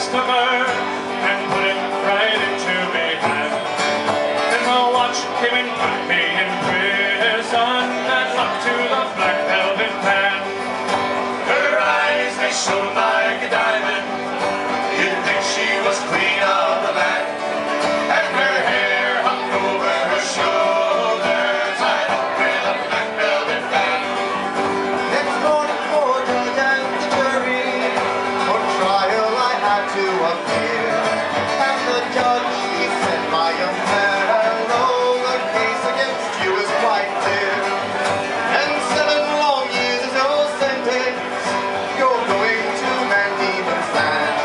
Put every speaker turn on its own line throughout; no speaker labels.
customer and put it right into me hand. Then the watch came and put me in prison and locked to the black velvet pan. Her eyes, they shone like a diamond. You'd think she was queen of the land. And her hair hung over her shoulder, tied up with a black velvet band.
Next morning for judge and the jury, for trial I had to appear. And the judge, he said, my young man, although the case against you is quite clear, and 7 long years is your sentence, you're going to Van Diemen's Land,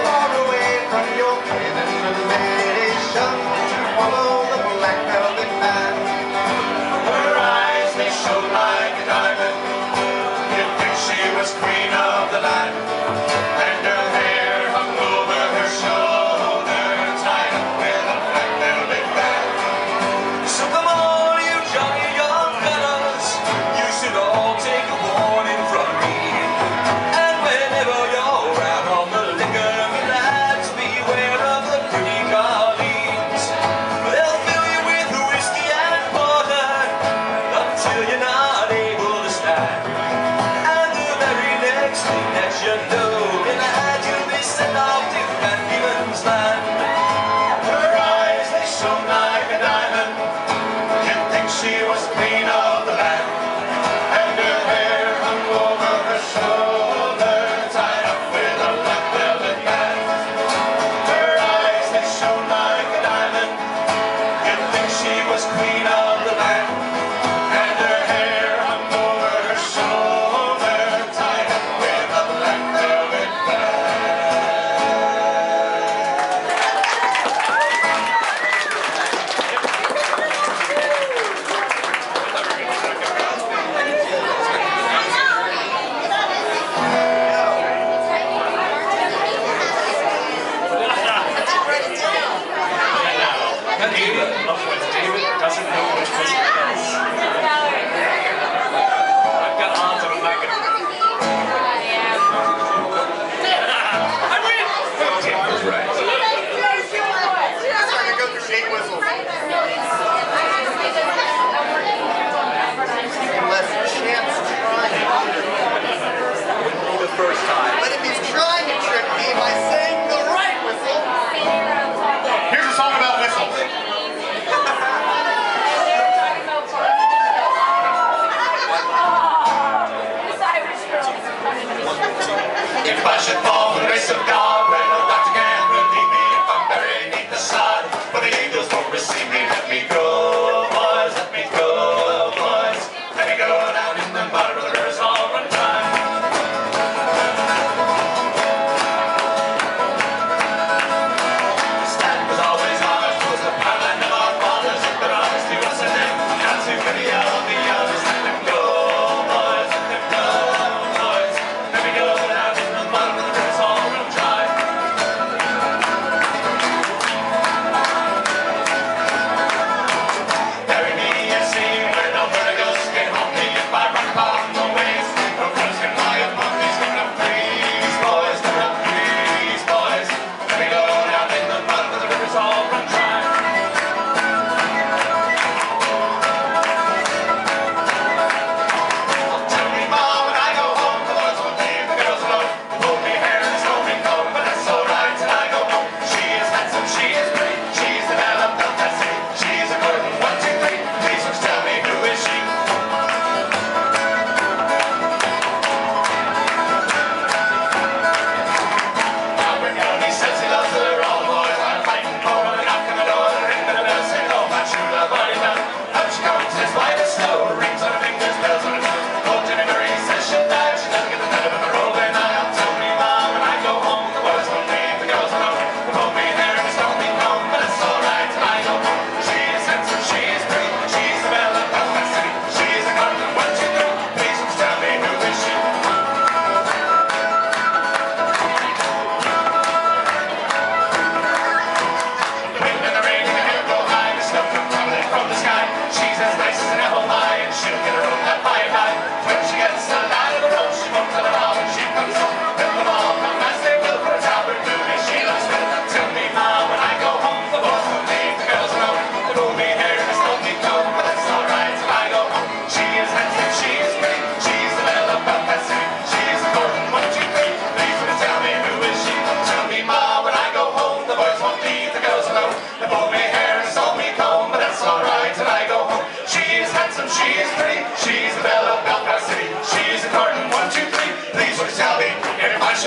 far away from your kin and relation, to follow the black velvet band.
Her eyes, they shone like a diamond. You'd think she was queen of the land. And her hair hung over her shoulder, tied up with a black velvet band. So come on, you jolly young fellas, you should all take a warning from me. And whenever you're out on the liquor, lads, beware of the pretty colleagues. They'll fill you with whiskey and water until you're not able to stand. And the very next thing that you know, lad, you'll be sent off to Van Diemen's Land. Her eyes, they shone like a diamond. You'd think she was queen of the land. And her hair hung over her shoulder, tied up with a black velvet band. Her eyes, they shone like a diamond. You'd think she was queen of the land. And her hair hung over her shoulder, tied up with a black velvet band. David, love what David doesn't know which was his. I've got odds of a maggot. I win! Tim was right.
That's why they go through 8 whistles. Less chance trying.
Wouldn't be the first time.
But if he's trying to trick me by saying the right whistle, here's a song about whistles.
If I should fall from the grace of God, well, no doctor can relieve me if I'm buried beneath the sod. But the angels won't receive me. Let me go, boys, let me go, boys. Let me go down in the mud where the rivers all run dry. This land was always ours, was the fatherland of our fathers. If they're honest to us and them, not too many of the others. Let them go, boys, let them go, boys. Let me go down in the mud where the rivers all run dry.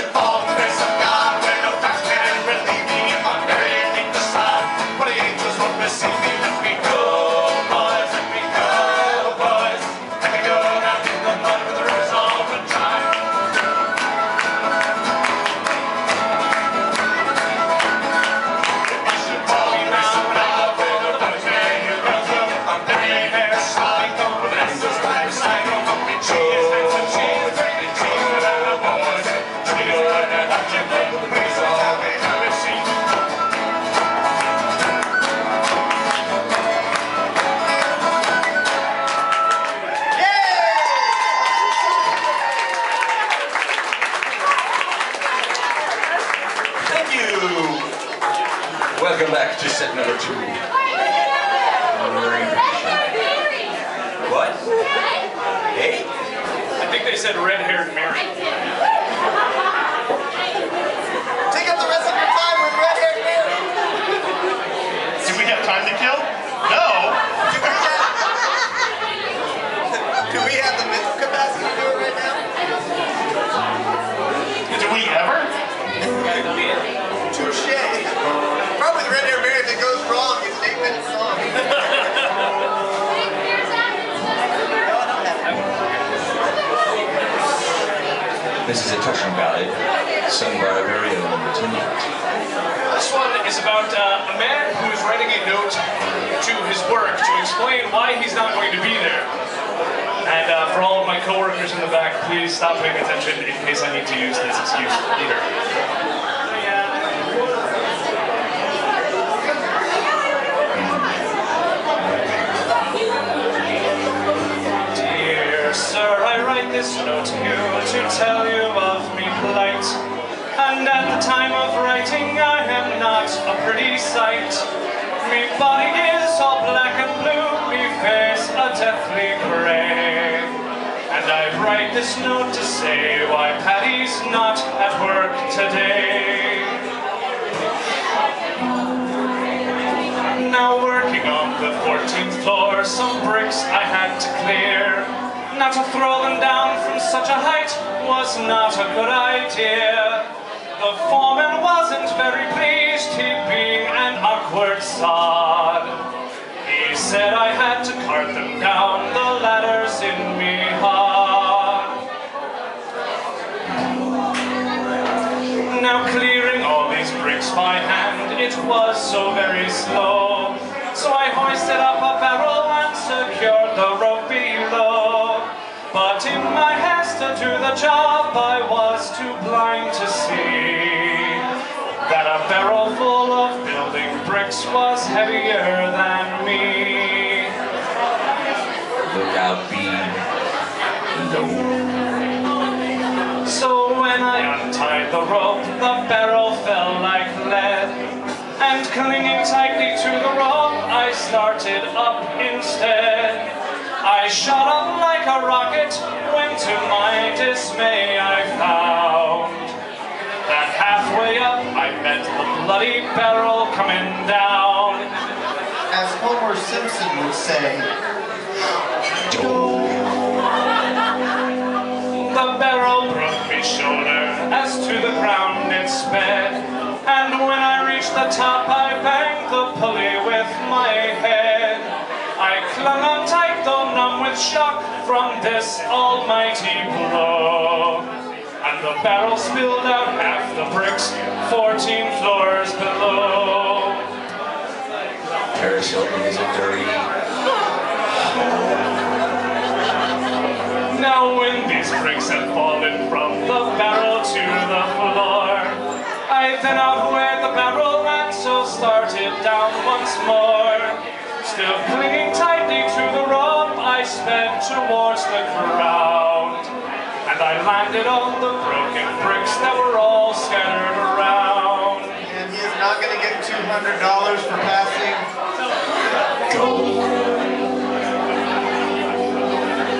should fall the grace of God, where no facts can relieve me if I'm buried beneath the sod. But the angels won't receive me. Let me go, boys, let me go, boys. Let me go down in the mud where the river's all but dry. If I should fall the grace of God, where no facts can relieve me, if I'm buried there, sliding home with angels by my side. Don't be cheese, hands and cheese, take me cheese, little boys. Treat it like an object, but the breeze all have it seen.
Thank you. Welcome back to set number 2. What? Hey?
I think they said red-haired Mary.
Take up the rest of your time with red-haired Mary.
Do we have time to kill? No.
Do we have the mental capacity to do it right now?
Do we ever?
Touche. Probably the red-haired Mary, if it goes wrong, it's an 8-minute song.
This is a touching ballad sung by our very own tonight.
This one is about a man who is writing a note to his work to explain why he's not going to be there. And for all of my coworkers in the back, please stop paying attention in case I need to use this excuse later. Dear sir, I write this note to you to tell you of me plight. And at the time of writing, I am not a pretty sight. Me body is all black and blue, me face a deathly grey. And I write this note to say why Paddy's not at work today. Now working on the 14th floor, some bricks I had to clear. Now to throw them down from such a height was not a good idea. The foreman wasn't very pleased, he being an awkward sod. He said I had to cart them down the ladders in me hard. Now clearing all these bricks by hand, it was so very slow. So I hoisted up a barrel and secured the rope below. But in my haste to do the job, I was too blind to see that a barrel full of building bricks was heavier than me.
Look out, B.
So when I untied the rope, the barrel fell like lead. And clinging tightly to the rope, I started up instead. I shot up like a rocket, when to my dismay I found that halfway up I met the bloody barrel coming down.
As Homer Simpson would say,
The barrel broke me shoulder, as to the ground it sped. And when I reached the top, I banged the pulley with my head. I clung on tight, though numb with shock from this almighty blow. And the barrel spilled out half the bricks, 14 floors below.
Paris Hilton is a dirty.
Now when these bricks had fallen from the barrel to the floor, I then outweighed the barrel and so started down once more. Still clinging tightly to the rope, I sped towards the ground. And I landed on the broken bricks that were all scattered around.
and he is not going to get $200 for passing.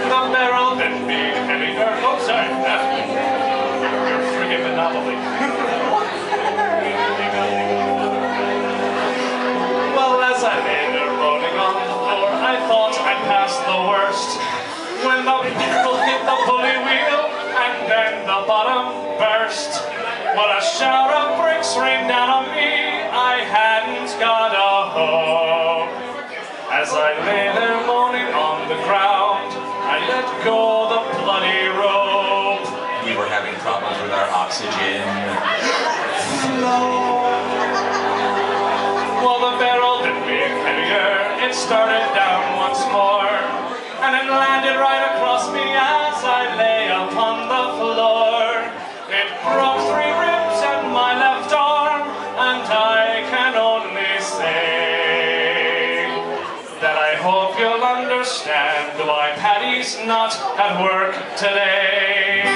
The barrel then being heavier. Oh, sorry. Your friggin' monopoly. Well, as I lay there rolling on the floor, I thought I'd passed the worst. When the barrel hit the pulley wheel, and then the bottom burst. But a shower of bricks rained down on me, I hadn't got a hope. As I lay there moaning on the ground, I let go the bloody rope.
We were having problems with our oxygen.
Well, the barrel didn't make heavier, it started down once more, and it landed right across me as I lay upon the floor. It broke 3 ribs and my left arm, and I can only say that I hope you'll understand why Paddy's not at work today.